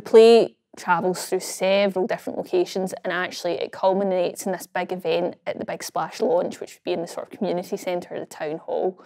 play travels through several different locations, and actually it culminates in this big event at the Big Splash launch, which would be in the sort of community centre of the town hall.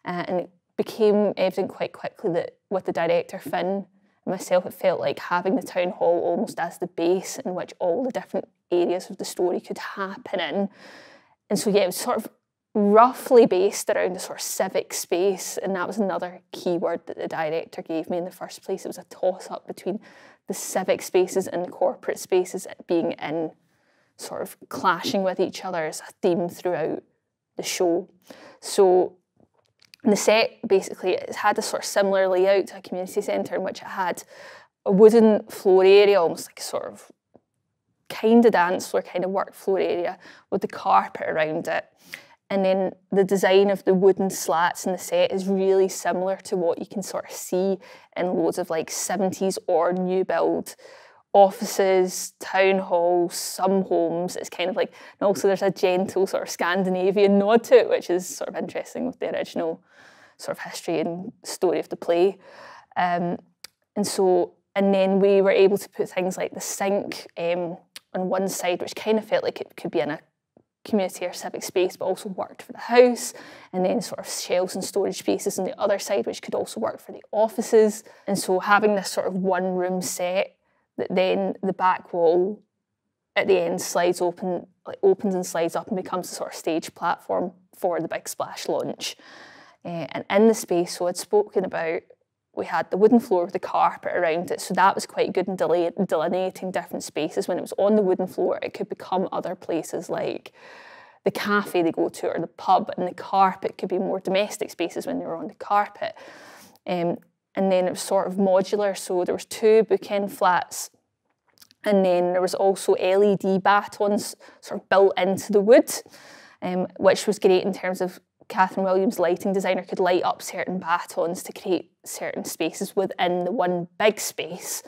And it became evident quite quickly that with the director Finn and myself, it felt like having the town hall almost as the base in which all the different areas of the story could happen in. And so yeah, it was sort of roughly based around a sort of civic space, and that was another key word that the director gave me in the first place. It was a toss-up between the civic spaces and the corporate spaces being in sort of clashing with each other as a theme throughout the show. So the set basically it had a sort of similar layout to a community centre, in which it had a wooden floor area, almost like a sort of kind of dance floor, kind of work floor area with the carpet around it. And then the design of the wooden slats in the set is really similar to what you can sort of see in loads of like 70s or new build offices, town halls, some homes. It's kind of like, and also there's a gentle sort of Scandinavian nod to it, which is sort of interesting with the original sort of history and story of the play. And then we were able to put things like the sink on one side, which kind of felt like it could be in a community or civic space, but also worked for the house, and then sort of shelves and storage spaces on the other side, which could also work for the offices. And so having this sort of one room set that then the back wall at the end slides open, like opens and slides up and becomes a sort of stage platform for the Big Splash launch. And in the space, so I'd spoken about, we had the wooden floor with the carpet around it, so that was quite good in delineating different spaces. When it was on the wooden floor, it could become other places like the cafe they go to or the pub, and the carpet could be more domestic spaces when they were on the carpet. And then it was sort of modular, so there was 2 bookend flats, and then there was also LED batons sort of built into the wood, which was great in terms of Catherine Williams, lighting designer, could light up certain batons to create certain spaces within the one big space.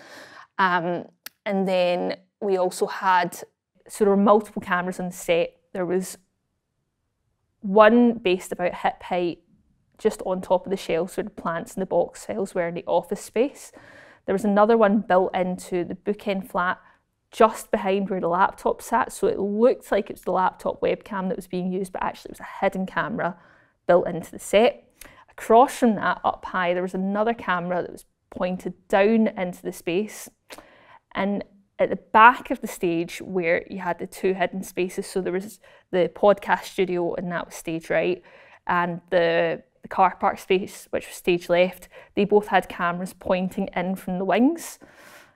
And then we also had, so there were multiple cameras on the set. There was one based about hip height just on top of the shelves where the plants and the box files were in the office space. There was another one built into the bookend flat just behind where the laptop sat, so it looked like it was the laptop webcam that was being used, but actually it was a hidden camera built into the set. Across from that, up high, there was another camera that was pointed down into the space, and at the back of the stage where you had the 2 hidden spaces, so there was the podcast studio and that was stage right, and the car park space, which was stage left, they both had cameras pointing in from the wings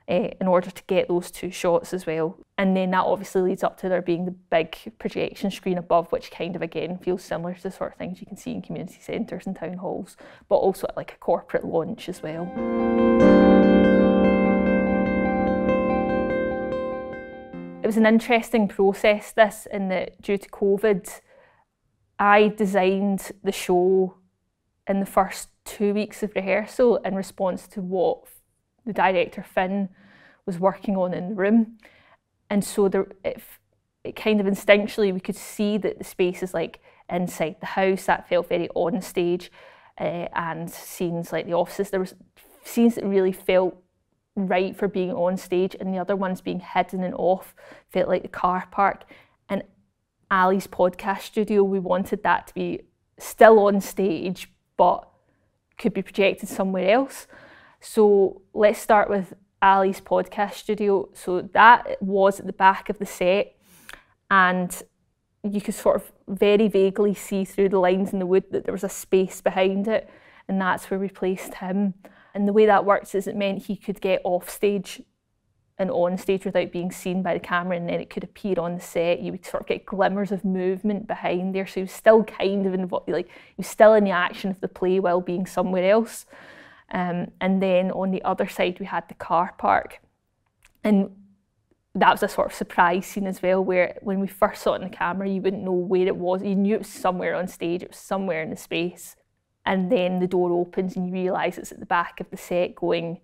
in order to get those 2 shots as well. And then that obviously leads up to there being the big projection screen above, which kind of again feels similar to the sort of things you can see in community centres and town halls, but also at like a corporate launch as well. It was an interesting process, this, in that due to COVID, I designed the show in the first 2 weeks of rehearsal in response to what the director Finn was working on in the room. And so it kind of instinctually, we could see that the spaces like inside the house, that felt very on stage, and scenes like the offices, there was scenes that really felt right for being on stage, and the other ones being hidden and off felt like the car park. And Ali's podcast studio, we wanted that to be still on stage, but could be projected somewhere else. So let's start with Ali's podcast studio. So that was at the back of the set, and you could sort of very vaguely see through the lines in the wood that there was a space behind it, and that's where we placed him. And the way that works is it meant he could get off stage and on stage without being seen by the camera, and then it could appear on the set. You would sort of get glimmers of movement behind there, so he was still kind of involved, like he was still in the action of the play while being somewhere else. And then on the other side we had the car park, and that was a sort of surprise scene as well, where when we first saw it on the camera you wouldn't know where it was. You knew it was somewhere on stage, it was somewhere in the space, and then the door opens and you realise it's at the back of the set going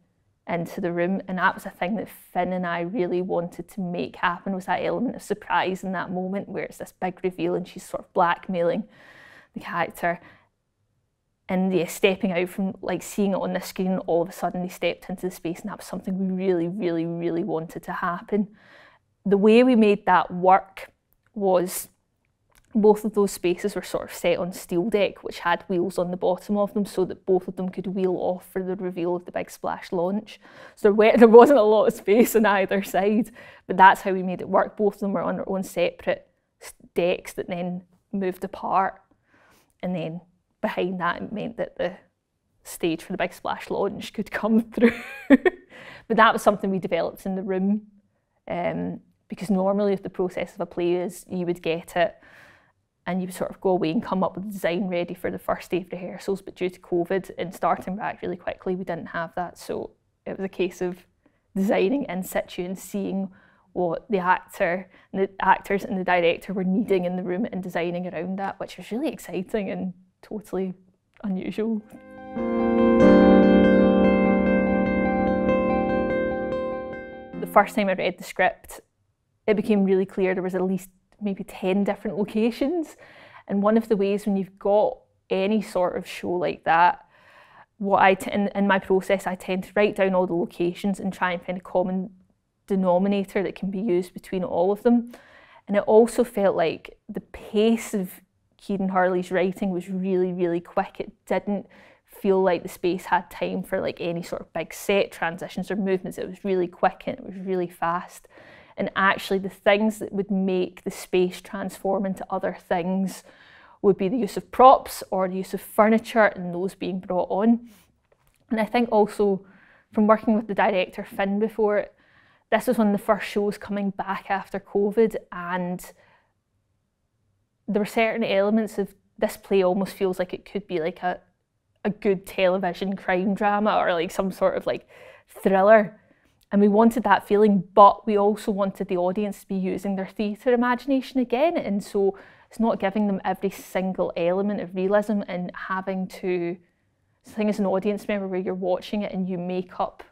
into the room. And that was a thing that Finn and I really wanted to make happen, was that element of surprise in that moment where it's this big reveal and she's sort of blackmailing the character. And yeah, stepping out from like seeing it on the screen, and all of a sudden they stepped into the space, and that was something we really, really, really wanted to happen. The way we made that work was both of those spaces were sort of set on steel deck, which had wheels on the bottom of them so that both of them could wheel off for the reveal of the Big Splash launch. So there wasn't a lot of space on either side, but that's how we made it work. Both of them were on their own separate decks that then moved apart, and then behind that it meant that the stage for the Big Splash launch could come through. But that was something we developed in the room, because normally if the process of a play is you would get it and you would sort of go away and come up with a design ready for the first day of rehearsals, but due to COVID and starting back really quickly, we didn't have that. So it was a case of designing in situ and seeing what the actors and the director were needing in the room and designing around that, which was really exciting and totally unusual. The first time I read the script, it became really clear there was at least maybe 10 different locations. And one of the ways when you've got any sort of show like that, in my process, I tend to write down all the locations and try and find a common denominator that can be used between all of them. And it also felt like the pace of Kieran Hurley's writing was really, really quick. It didn't feel like the space had time for like any sort of big set transitions or movements. It was really quick and it was really fast. And actually the things that would make the space transform into other things would be the use of props or the use of furniture and those being brought on. And I think also from working with the director Finn before, this was one of the first shows coming back after COVID, and there were certain elements of this play almost feels like it could be like a good television crime drama or like some sort of like thriller. And we wanted that feeling, but we also wanted the audience to be using their theatre imagination again. And so it's not giving them every single element of realism and having to, the thing as an audience member where you're watching it and you make up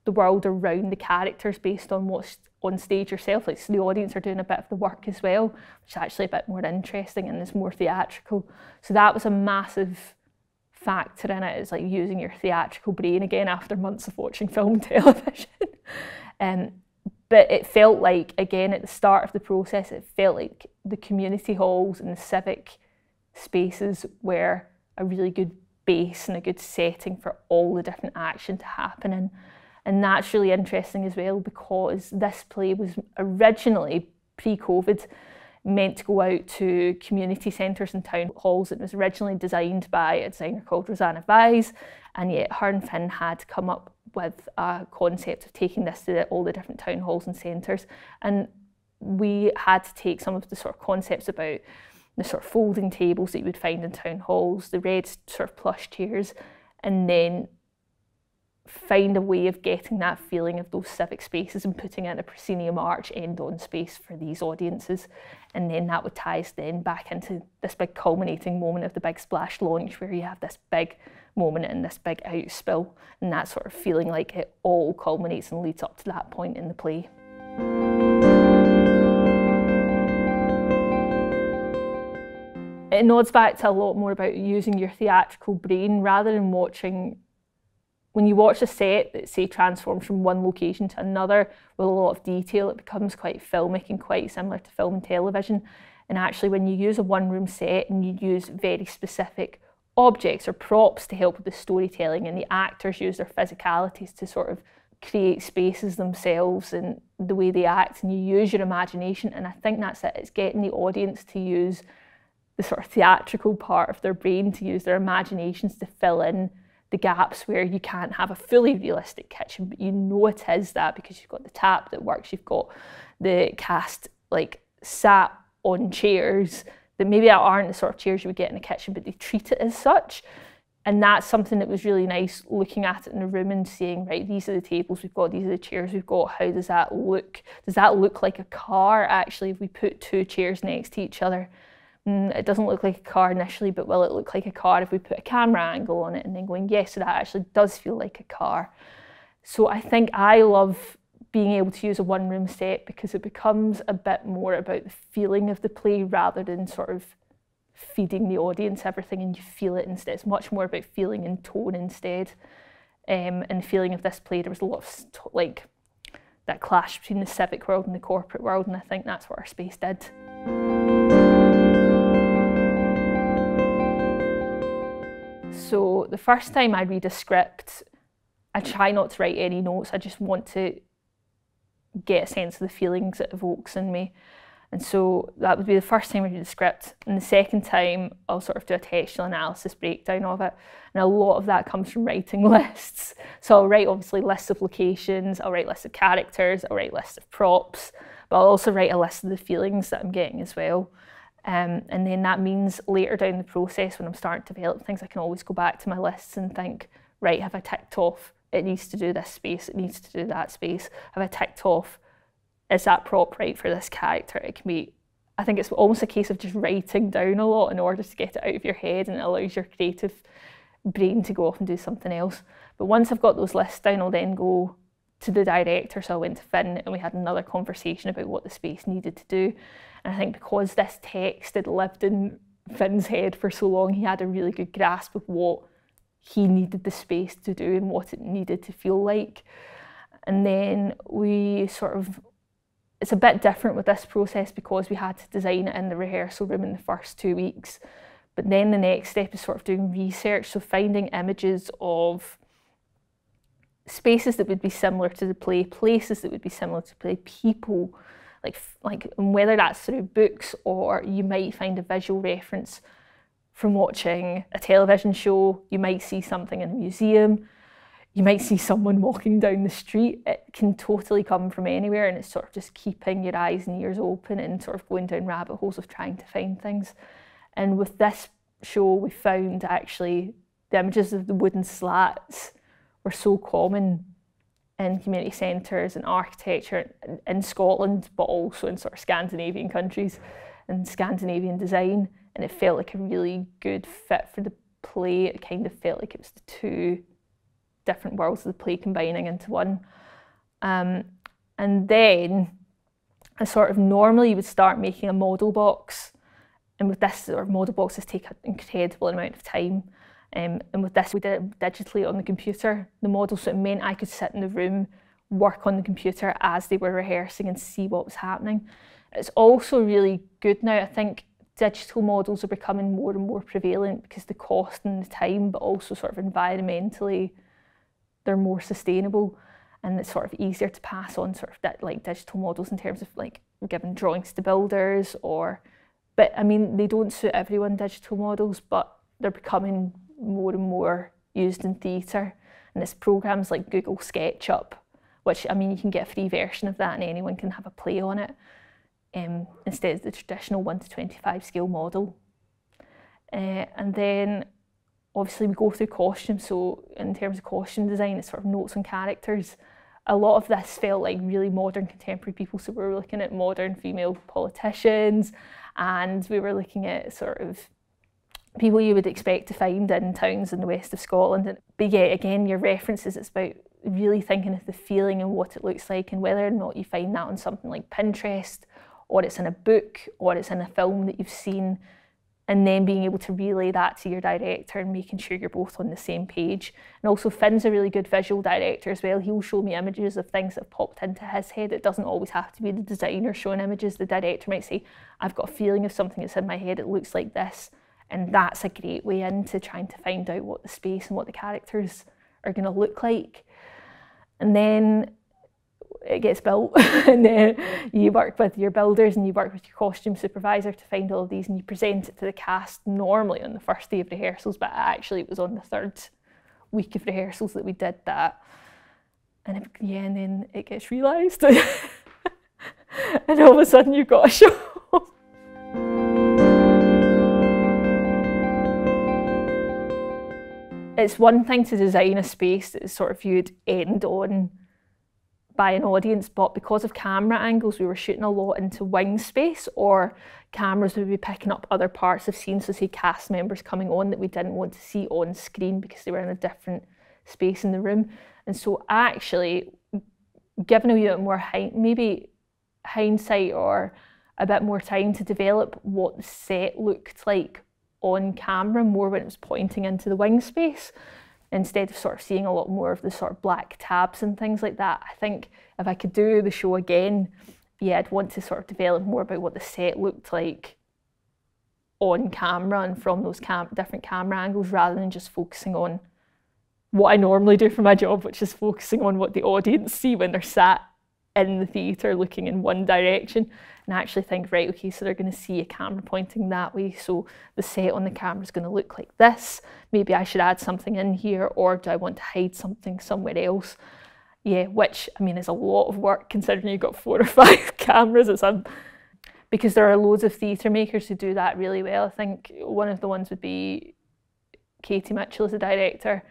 the world around the characters based on what's on stage yourself. Like, so the audience are doing a bit of the work as well, which is actually a bit more interesting and is more theatrical. So that was a massive factor in it, is like using your theatrical brain again after months of watching film and television. But it felt like, again, at the start of the process, it felt like the community halls and the civic spaces were a really good base and a good setting for all the different action to happen in. And that's really interesting as well, because this play was originally, pre-COVID, meant to go out to community centres and town halls. It was originally designed by a designer called Rosanna Vise, and yet her and Finn had come up with a concept of taking this to all the different town halls and centres. And we had to take some of the sort of concepts about the sort of folding tables that you would find in town halls, the red sort of plush chairs, and then find a way of getting that feeling of those civic spaces and putting it in a proscenium arch end-on space for these audiences. And then that would tie us then back into this big culminating moment of the Big Splash launch, where you have this big moment and this big outspill, and that sort of feeling like it all culminates and leads up to that point in the play. It nods back to a lot more about using your theatrical brain rather than watching. When you watch a set that, say, transforms from one location to another with a lot of detail, it becomes quite filmic and quite similar to film and television. And actually, when you use a one-room set and you use very specific objects or props to help with the storytelling, and the actors use their physicalities to sort of create spaces themselves and the way they act, and you use your imagination, and I think that's it. It's getting the audience to use the sort of theatrical part of their brain, to use their imaginations to fill in the gaps where you can't have a fully realistic kitchen, but you know it is that because you've got the tap that works, you've got the cast like sat on chairs that maybe aren't the sort of chairs you would get in a kitchen, but they treat it as such. And that's something that was really nice, looking at it in the room and seeing, right, these are the tables we've got, these are the chairs we've got, how does that look? Does that look like a car actually if we put two chairs next to each other? It doesn't look like a car initially, but will it look like a car if we put a camera angle on it? And then going, yes, so that actually does feel like a car. So I think I love being able to use a one-room set because it becomes a bit more about the feeling of the play rather than sort of feeding the audience everything and you feel it instead. It's much more about feeling and tone instead. And the feeling of this play, there was a lot of like that clash between the civic world and the corporate world, and I think that's what our space did. So the first time I read a script, I try not to write any notes. I just want to get a sense of the feelings it evokes in me. And so that would be the first time I read the script. And the second time, I'll sort of do a textual analysis breakdown of it. And a lot of that comes from writing lists. So I'll write obviously lists of locations, I'll write lists of characters, I'll write lists of props, but I'll also write a list of the feelings that I'm getting as well. And then that means later down the process, when I'm starting to develop things, I can always go back to my lists and think, right, have I ticked off, it needs to do this space, it needs to do that space. Have I ticked off, is that prop right for this character? It can be, I think it's almost a case of just writing down a lot in order to get it out of your head, and it allows your creative brain to go off and do something else. But once I've got those lists down, I'll then go to the director. So I went to Finn and we had another conversation about what the space needed to do. And I think because this text had lived in Finn's head for so long, he had a really good grasp of what he needed the space to do and what it needed to feel like. And then we sort of, it's a bit different with this process because we had to design it in the rehearsal room in the first 2 weeks. But then the next step is sort of doing research, so finding images of spaces that would be similar to the play, places that would be similar to the play, people, like whether that's through books or you might find a visual reference from watching a television show, you might see something in a museum, you might see someone walking down the street. It can totally come from anywhere, and it's sort of just keeping your eyes and ears open and sort of going down rabbit holes of trying to find things. And with this show, we found actually the images of the wooden slats were so common in community centres and architecture in Scotland, but also in sort of Scandinavian countries and Scandinavian design. And it felt like a really good fit for the play. It kind of felt like it was the two different worlds of the play combining into one. And then I sort of normally would start making a model box. And with this, sort of model boxes take an incredible amount of time. And with this, we did it digitally on the computer, the model, so it meant I could sit in the room, work on the computer as they were rehearsing and see what was happening. It's also really good now. I think digital models are becoming more and more prevalent because the cost and the time, but also sort of environmentally, they're more sustainable, and it's sort of easier to pass on sort of like digital models in terms of like giving drawings to builders but I mean, they don't suit everyone, digital models, but they're becoming more and more used in theatre. And it's programs like Google SketchUp, which, I mean, you can get a free version of that and anyone can have a play on it, instead of the traditional 1:25 scale model. And then obviously we go through costume. So in terms of costume design, it's sort of notes on characters. A lot of this felt like really modern contemporary people. So we were looking at modern female politicians, and we were looking at sort of people you would expect to find in towns in the west of Scotland. But yeah, again, your references, it's about really thinking of the feeling and what it looks like, and whether or not you find that on something like Pinterest, or it's in a book, or it's in a film that you've seen, and then being able to relay that to your director and making sure you're both on the same page. And also Finn's a really good visual director as well. He'll show me images of things that have popped into his head. It doesn't always have to be the designer showing images. The director might say, I've got a feeling of something that's in my head, it looks like this. And that's a great way into trying to find out what the space and what the characters are going to look like. And then it gets built, and then you work with your builders and you work with your costume supervisor to find all of these, and you present it to the cast normally on the first day of rehearsals, but actually it was on the third week of rehearsals that we did that. And then it gets realised and all of a sudden you've got a show. It's one thing to design a space that is sort of viewed end on by an audience, but because of camera angles, we were shooting a lot into wing space, or cameras would be picking up other parts of scenes, so say cast members coming on that we didn't want to see on screen because they were in a different space in the room. And so actually, given a wee bit more maybe hindsight or a bit more time to develop what the set looked like on camera more when it was pointing into the wing space, instead of sort of seeing a lot more of the sort of black tabs and things like that. I think if I could do the show again, yeah, I'd want to sort of develop more about what the set looked like on camera and from those different camera angles, rather than just focusing on what I normally do for my job, which is focusing on what the audience see when they're sat in the theatre looking in one direction, and actually think, right, okay, so they're going to see a camera pointing that way, so the set on the camera is going to look like this. Maybe I should add something in here, or do I want to hide something somewhere else? Yeah, which, I mean, is a lot of work considering you've got 4 or 5 cameras. Because there are loads of theatre makers who do that really well. I think one of the ones would be Katie Mitchell as a director,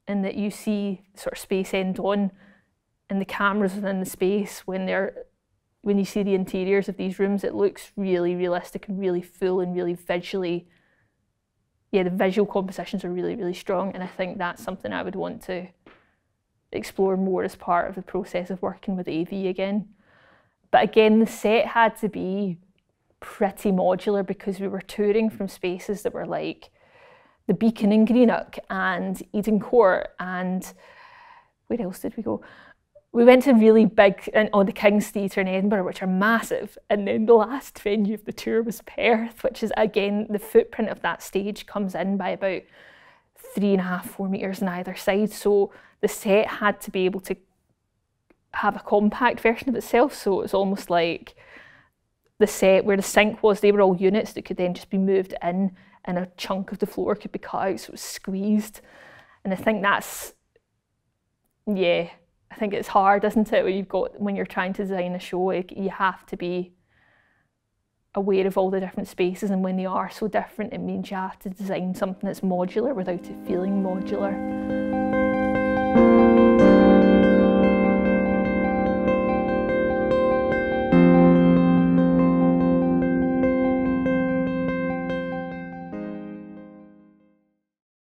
in that you see sort of space end on, and the cameras within the space, when you see the interiors of these rooms, it looks really realistic and really full and really visually, yeah, the visual compositions are really, really strong, and I think that's something I would want to explore more as part of the process of working with AV again. But again, the set had to be pretty modular, because we were touring from spaces that were like the Beacon in Greenock and Eden Court, and where else did we go? We went to really big, the King's Theatre in Edinburgh, which are massive, and then the last venue of the tour was Perth, which is, again, the footprint of that stage comes in by about 3.5, 4 metres on either side, so the set had to be able to have a compact version of itself, so it was almost like the set where the sink was, they were all units that could then just be moved in, and a chunk of the floor could be cut out, so it was squeezed. And I think that's, yeah, I think it's hard, isn't it, when you're trying to design a show, you have to be aware of all the different spaces, and when they are so different, it means you have to design something that's modular without it feeling modular.